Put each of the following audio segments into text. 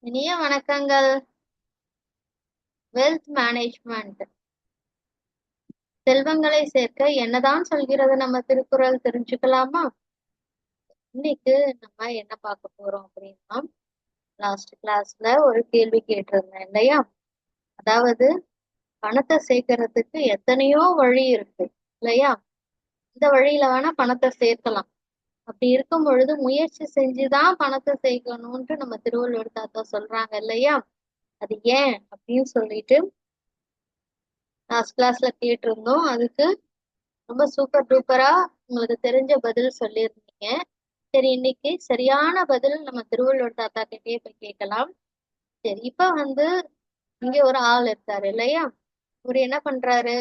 இனிய வணக்கங்கள். Wealth management, செல்வங்களை சேர்க்க என்னதான் சொல்கிறது நம்ம திருக்குறள், தெரிஞ்சுக்கலாமா? இன்னைக்கு நம்ம என்ன பார்க்க போறோம் அப்படின்னா, லாஸ்ட் கிளாஸ்ல ஒரு கேள்வி கேட்டிருந்தேன் இல்லையா? அதாவது பணத்தை சேர்க்கறதுக்கு எத்தனையோ வழி இருக்கு இல்லையா? இந்த வழியில வேணா பணத்தை சேர்க்கலாம். அப்படி இருக்கும் பொழுது முயற்சி செஞ்சுதான் பணத்தை சேர்க்கணும்ட்டு நம்ம திருவள்ளுவர் தாத்தா சொல்றாங்க இல்லையா? அது ஏன் அப்படின்னு சொல்லிட்டு லாஸ்ட் கிளாஸ்ல கேட்டிருந்தோம். அதுக்கு ரொம்ப சூப்பர் டூப்பரா உங்களுக்கு தெரிஞ்ச பதில் சொல்லியிருந்தீங்க. சரி, இன்னைக்கு சரியான பதில் நம்ம திருவள்ளுவர் தாத்தா கிட்டே போய் கேட்கலாம். சரி, இப்ப இங்க ஒரு ஆள் இருக்காரு இல்லையா? இவர் என்ன பண்றாரு?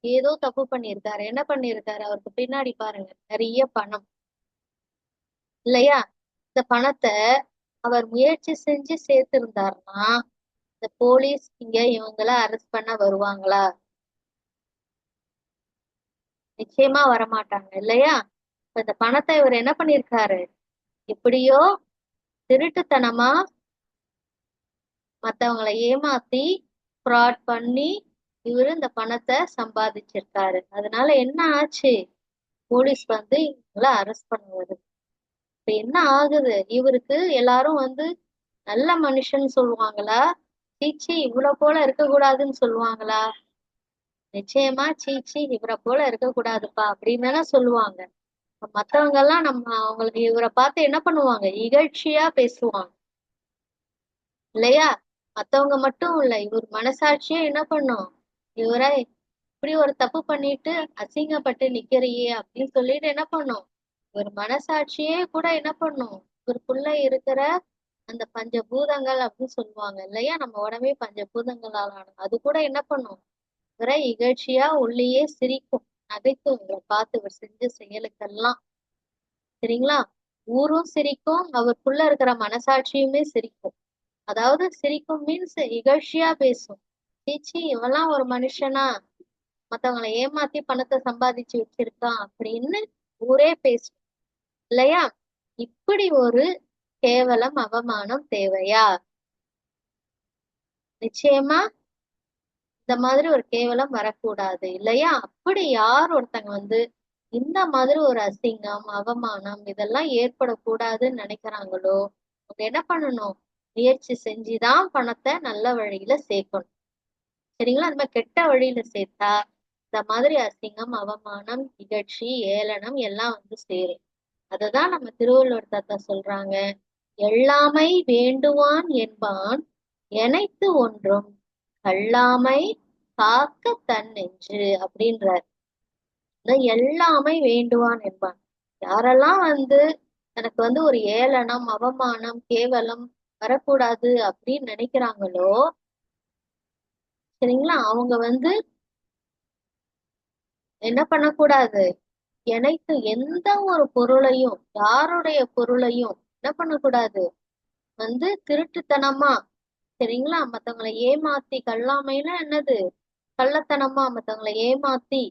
ஏதோ தப்பு பண்ணியிருக்காரு. என்ன பண்ணியிருக்காரு? அவருக்கு பின்னாடி பாருங்க, நிறைய பணம் இல்லையா? இந்த பணத்தை அவர் முயற்சி செஞ்சு சேர்த்திருந்தாருன்னா இந்த போலீஸ் இங்க இவங்கள அரெஸ்ட் பண்ண வருவாங்களா? நிச்சயமா வரமாட்டாங்க இல்லையா? இப்ப இந்த பணத்தை இவர் என்ன பண்ணிருக்காரு? எப்படியோ திருட்டுத்தனமா மத்தவங்களை ஏமாத்தி ஃப்ராட் பண்ணி இவரு இந்த பணத்தை சம்பாதிச்சிருக்காரு. அதனால என்ன ஆச்சு? போலீஸ் இவங்களை அரெஸ்ட் பண்ண வருது. இப்ப என்ன ஆகுது? இவருக்கு எல்லாரும் நல்ல மனுஷன் சொல்லுவாங்களா? சீச்சி, இவ்வளவு போல இருக்கக்கூடாதுன்னு சொல்லுவாங்களா? நிச்சயமா சீச்சி, இவரை போல இருக்கக்கூடாதுப்பா அப்படின்னு தானே சொல்லுவாங்க. மத்தவங்க எல்லாம் அவங்களுக்கு இவரை பார்த்து என்ன பண்ணுவாங்க? இகழ்ச்சியா பேசுவாங்க இல்லையா? மத்தவங்க மட்டும் இல்ல, இவர் மனசாட்சியே என்ன பண்ணும்? இவரை இப்படி ஒரு தப்பு பண்ணிட்டு அசிங்கப்பட்டு நிக்கிறையே அப்படின்னு சொல்லிட்டு என்ன பண்ணும்? இவர் மனசாட்சியே கூட என்ன பண்ணும்? இவருக்குள்ள இருக்கிற அந்த பஞ்சபூதங்கள் அப்படின்னு சொல்லுவாங்க இல்லையா? நம்ம உடம்பே பஞ்சபூதங்களால் ஆனது. அது கூட என்ன பண்ணும்? இவரை இகழ்ச்சியா உள்ளேயே சிரிக்கும், நகைக்கும் இவரை பார்த்து இவர் செஞ்ச செயலுக்கெல்லாம். சரிங்களா? ஊரும் சிரிக்கும், அவருக்குள்ள இருக்கிற மனசாட்சியுமே சிரிக்கும். அதாவது சிரிக்கும் மீன்ஸ் இகழ்ச்சியா பேசும். சீச்சி, இவெல்லாம் ஒரு மனுஷனா? மத்தவங்களை ஏமாத்தி பணத்தை சம்பாதிச்சு வச்சிருக்கான் அப்படின்னு ஊரே பேசும் இல்லையா? இப்படி ஒரு கேவலம், அவமானம் தேவையா? நிச்சயமா இந்த மாதிரி ஒரு கேவலம் வரக்கூடாது இல்லையா? அப்படி யார் ஒருத்தங்க இந்த மாதிரி ஒரு அசிங்கம், அவமானம் இதெல்லாம் ஏற்படக்கூடாதுன்னு நினைக்கிறாங்களோ அவங்க என்ன பண்ணணும்? முயற்சி செஞ்சுதான் பணத்தை நல்ல வழியில சேர்க்கணும். சரிங்களா? அது மாதிரி கெட்ட வழியில சேர்த்தா இந்த மாதிரி அசிங்கம், அவமானம், இகழ்ச்சி, ஏளனம் எல்லாம் சேரும். அததான் நம்ம திருவள்ளுவர் தாத்தா சொல்றாங்க, எள்ளாமை வேண்டுவான் என்பான் எனைத்து ஒன்றும் கல்லாமை காக்க தன் நெஞ்சு அப்படின்றார். எல்லாமை வேண்டுவான் என்பான். யாரெல்லாம் தனக்கு ஒரு ஏளனம், அவமானம், கேவலம் வரக்கூடாது அப்படின்னு நினைக்கிறாங்களோ, சரிங்களா, அவங்க என்ன பண்ணக்கூடாது? எனக்கு எந்த ஒரு பொருளையும், யாருடைய பொருளையும் என்ன பண்ணக்கூடாது? திருட்டுத்தனமா, சரிங்களா, மத்தவங்களை ஏமாத்தி, கல்லாமைன்னா என்னது? கள்ளத்தனமா மத்தவங்களை ஏமாத்தி,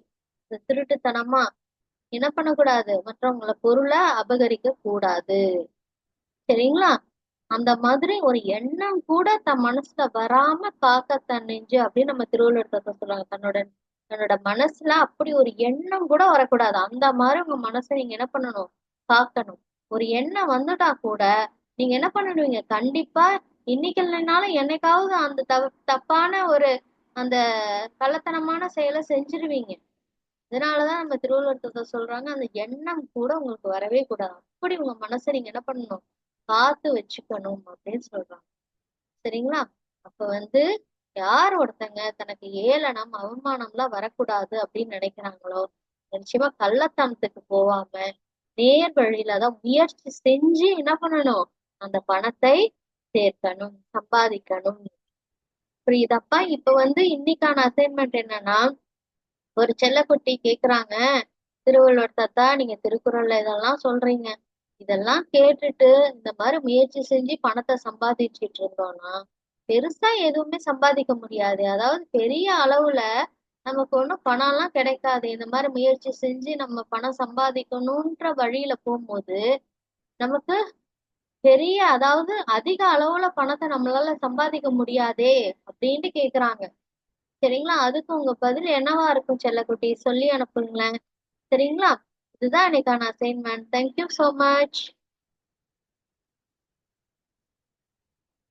இந்த திருட்டுத்தனமா என்ன பண்ணக்கூடாது? மற்றவங்கள பொருளை அபகரிக்க கூடாது. சரிங்களா? அந்த மாதிரி ஒரு எண்ணம் கூட தன் மனசுல வராம காக்க தன் நெஞ்சு அப்படின்னு நம்ம திருவள்ளுவர் தாத்தா சொல்றாங்க. தன்னோட மனசுல அப்படி ஒரு எண்ணம் கூட வரக்கூடாது. அந்த மாதிரி உங்க மனசை நீங்க என்ன பண்ணணும்? காக்கணும். ஒரு எண்ணம் வந்துட்டா கூட நீங்க என்ன பண்ணிடுவீங்க? கண்டிப்பா இன்னைக்கு இல்லைனாலும் என்னைக்காவது அந்த தப்பான ஒரு அந்த கள்ளத்தனமான செயலை செஞ்சிருவீங்க. இதனாலதான் நம்ம திருவள்ளுவர் தாத்தா சொல்றாங்க, அந்த எண்ணம் கூட உங்களுக்கு வரவே கூடாது. அப்படி உங்க மனசை நீங்க என்ன பண்ணணும்? காத்து வச்சுக்கணும் அப்படின்னு சொல்றாங்க. சரிங்களா? அப்ப யார் ஒருத்தங்க தனக்கு ஏளனம், அவமானம் எல்லாம் வரக்கூடாது அப்படின்னு நினைக்கிறாங்களோ, நிச்சயமா கள்ளத்தனத்துக்கு போகாம நேர் வழியில தான் முயற்சி செஞ்சு என்ன பண்ணணும்? அந்த பணத்தை சேர்க்கணும், சம்பாதிக்கணும். புரியுதாப்பா? இப்ப இன்னைக்கான அசைன்மெண்ட் என்னன்னா, ஒரு செல்லக்குட்டி கேக்குறாங்க, திருவள்ளுவர் தாத்தா, நீங்க திருக்குறள்ல இதெல்லாம் சொல்றீங்க, இதெல்லாம் கேட்டுட்டு இந்த மாதிரி முயற்சி செஞ்சு பணத்தை சம்பாதிச்சுட்டு இருந்தோம்னா பெருசா எதுவுமே சம்பாதிக்க முடியாது. அதாவது பெரிய அளவுல நமக்கு ஒண்ணும் பணம் எல்லாம் கிடைக்காது. இந்த மாதிரி முயற்சி செஞ்சு நம்ம பணம் சம்பாதிக்கணும்ன்ற வழியில போகும்போது நமக்கு பெரிய அதாவது அதிக அளவுல பணத்தை நம்மளால சம்பாதிக்க முடியாதே அப்படின்ட்டு கேக்குறாங்க. சரிங்களா? அதுக்கு உங்க பதில் என்னவா இருக்கும் செல்லக்குட்டி? சொல்லி அனுப்புங்களேன். சரிங்களா? இதுதான் இன்னைக்கான அசைன்மெண்ட். Thank you so much.